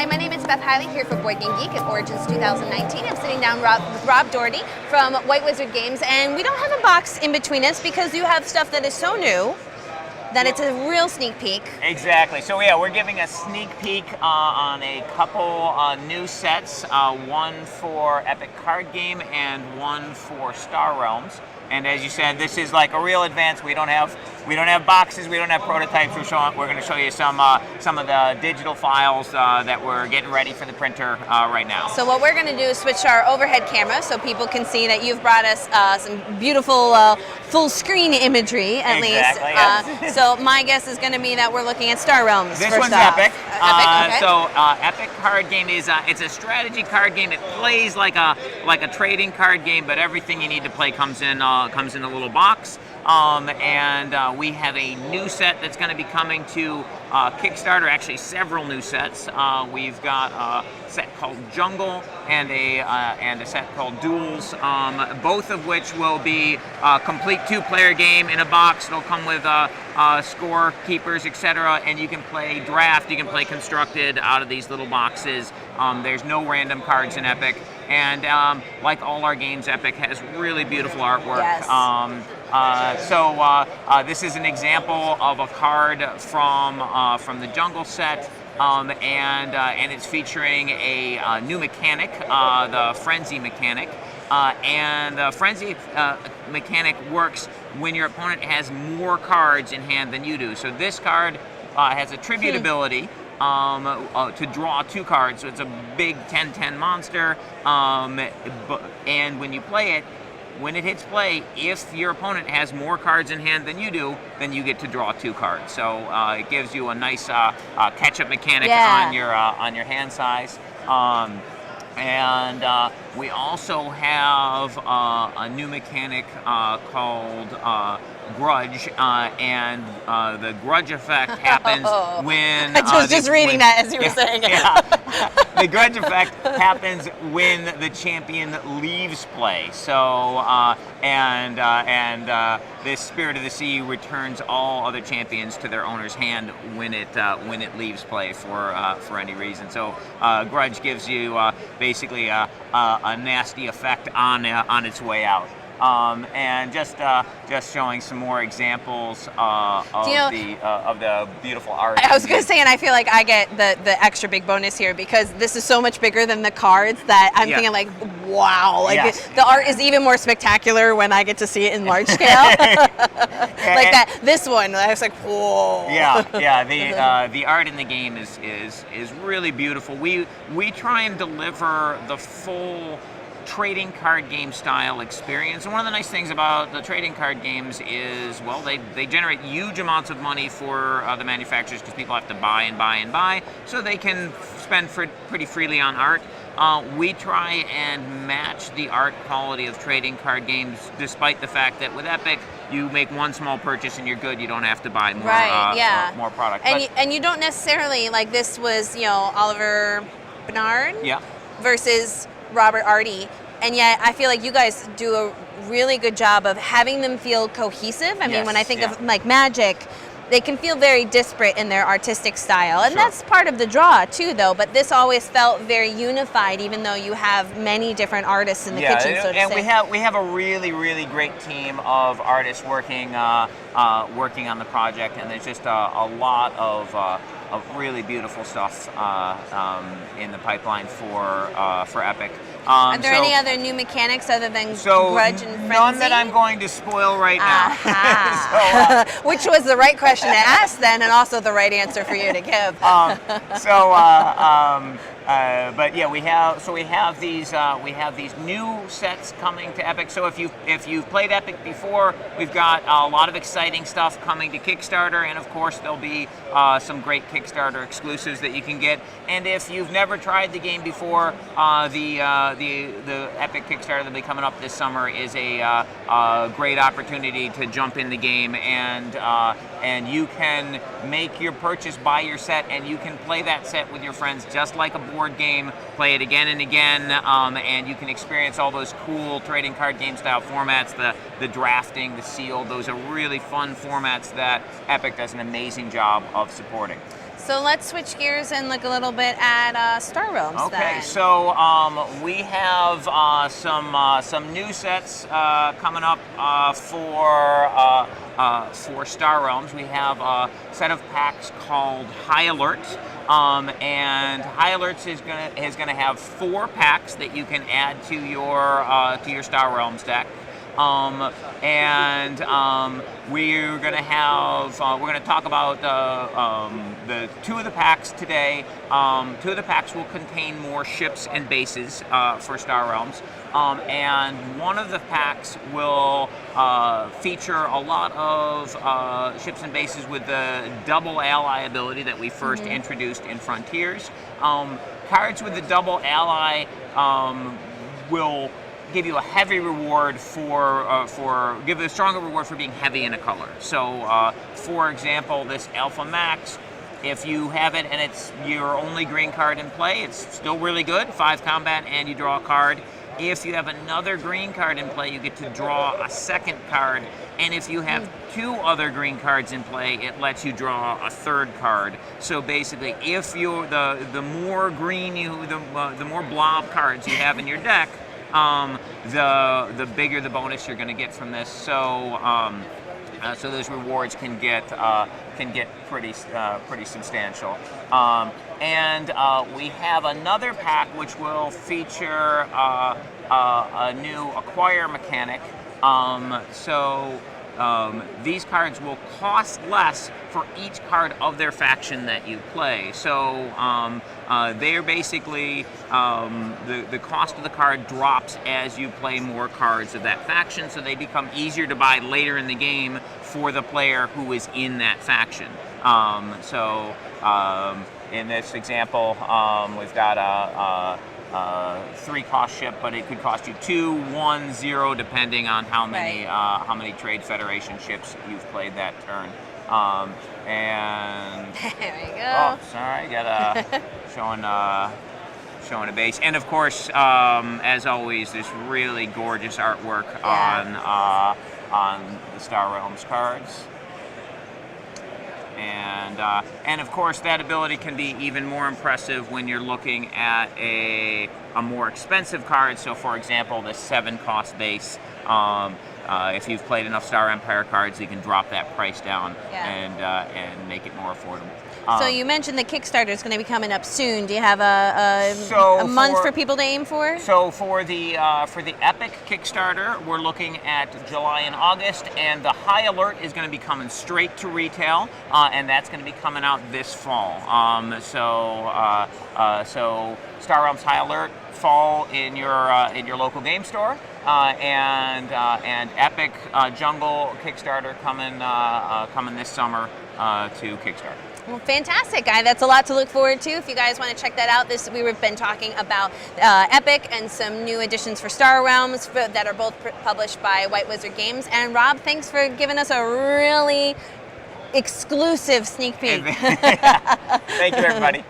Hi, my name is Beth Hiley here for BoardGameGeek at Origins 2019. I'm sitting down with Rob Doherty from White Wizard Games, and we don't have a box in between us because you have stuff that is so new that it's a real sneak peek. Exactly. So yeah, we're giving a sneak peek on a couple new sets, one for Epic Card Game and one for Star Realms. And as you said, this is like a real advance. We don't have boxes, we don't have prototypes. We're going to show you some of the digital files that we're getting ready for the printer right now. So what we're going to do is switch to our overhead camera so people can see that you've brought us some beautiful full screen imagery at least. Yes. So my guess is going to be that we're looking at Star Realms. This first one's off. Epic. Okay. So Epic Card Game is it's a strategy card game. It plays like a trading card game, but everything you need to play comes in a little box. And we have a new set that's going to be coming to Kickstarter. Actually, several new sets. We've got a set called Jungle and a set called Duels. Both of which will be a complete two-player game in a box. It'll come with score keepers, etc. And you can play draft. You can play constructed out of these little boxes. There's no random cards in Epic. And like all our games, Epic has really beautiful artwork. Yes. This is an example of a card from the Jungle set, and it's featuring a new mechanic, the Frenzy mechanic. And the Frenzy mechanic works when your opponent has more cards in hand than you do. So this card has a tribute ability. To draw two cards, so it's a big 10-10 monster, and when you play it, when it hits play, if your opponent has more cards in hand than you do, then you get to draw two cards. So it gives you a nice catch-up mechanic on your hand size. And we also have a new mechanic called Grudge, and the Grudge effect happens when... I was just reading that as you were saying it. Yeah. The Grudge effect happens when the champion leaves play. So, this Spirit of the Sea returns all other champions to their owner's hand when it leaves play for any reason. So, Grudge gives you basically a nasty effect on its way out. And just showing some more examples of the beautiful art. I was going to say, and I feel like I get the extra big bonus here because this is so much bigger than the cards that I'm thinking like, wow, like the art is even more spectacular when I get to see it in large scale. Like this one, I was like, whoa. The art in the game is really beautiful. We try and deliver the full trading card game style experience. And one of the nice things about the trading card games is, well, they generate huge amounts of money for the manufacturers because people have to buy and buy and buy, so they can spend pretty freely on art. We try and match the art quality of trading card games, despite the fact that with Epic, you make one small purchase and you're good. You don't have to buy more, more product. And you don't necessarily, like this was, Oliver Bernard versus Robert Artie, and yet I feel like you guys do a really good job of having them feel cohesive. I mean, when I think of like Magic, they can feel very disparate in their artistic style, and that's part of the draw too, though. But this always felt very unified, even though you have many different artists in the kitchen. So to and say. we have a really great team of artists working on the project, and there's just a lot of really beautiful stuff in the pipeline for Epic. Are there any other new mechanics other than Grudge and Frenzy? None that I'm going to spoil right now. Which was the right question to ask then, and also the right answer for you to give. But yeah, we have these new sets coming to Epic. So if you've played Epic before, we've got a lot of exciting stuff coming to Kickstarter, and of course there'll be some great Kickstarter exclusives that you can get. And if you've never tried the game before, the Epic Kickstarter that'll be coming up this summer is a great opportunity to jump in the game, and you can make your purchase, buy your set, and you can play that set with your friends just like a board game. Play it again and again, and you can experience all those cool trading card game style formats, the drafting, the sealed. Those are really fun formats that Epic does an amazing job of supporting. So let's switch gears and look a little bit at Star Realms. Okay, then. so we have some new sets coming up for Star Realms. We have a set of packs called High Alert, and High Alerts is gonna have 4 packs that you can add to your Star Realms deck. We're gonna talk about the 2 of the packs today. 2 of the packs will contain more ships and bases for Star Realms, and 1 of the packs will feature a lot of ships and bases with the double ally ability that we first introduced in Frontiers. Cards with the double ally will give you a heavy reward give a stronger reward for being heavy in a color. So, for example, this Alpha Max, if you have it and it's your only green card in play, it's still really good. 5 combat and you draw a card. If you have another green card in play, you get to draw a second card. And if you have 2 other green cards in play, it lets you draw a 3rd card. So basically, if you the more green the more blob cards you have in your deck, the bigger the bonus you're going to get from this. So so those rewards can get pretty substantial. We have another pack which will feature a new acquire mechanic. These cards will cost less for each card of their faction that you play. So they're basically, the cost of the card drops as you play more cards of that faction, so they become easier to buy later in the game for the player who is in that faction. In this example, we've got a 3-cost ship, but it could cost you 2, 1, 0, depending on how many Trade Federation ships you've played that turn. And there we go. Oh, sorry, got showing a base, and of course, as always, this really gorgeous artwork on the Star Realms cards. And of course, that ability can be even more impressive when you're looking at a more expensive card. So, for example, the 7-cost base. If you've played enough Star Empire cards, you can drop that price down and make it more affordable. So you mentioned the Kickstarter is going to be coming up soon. Do you have a month for people to aim for? So for the Epic Kickstarter, we're looking at July and August, and the High Alert is going to be coming straight to retail, and that's going to be coming out this fall. So Star Realms High Alert fall in your local game store, and Epic Jungle Kickstarter coming this summer to Kickstarter. Well, fantastic, guy. That's a lot to look forward to. If you guys want to check that out, we've been talking about Epic and some new additions for Star Realms that are both published by White Wizard Games. And Rob, thanks for giving us a really exclusive sneak peek. Thank you, everybody.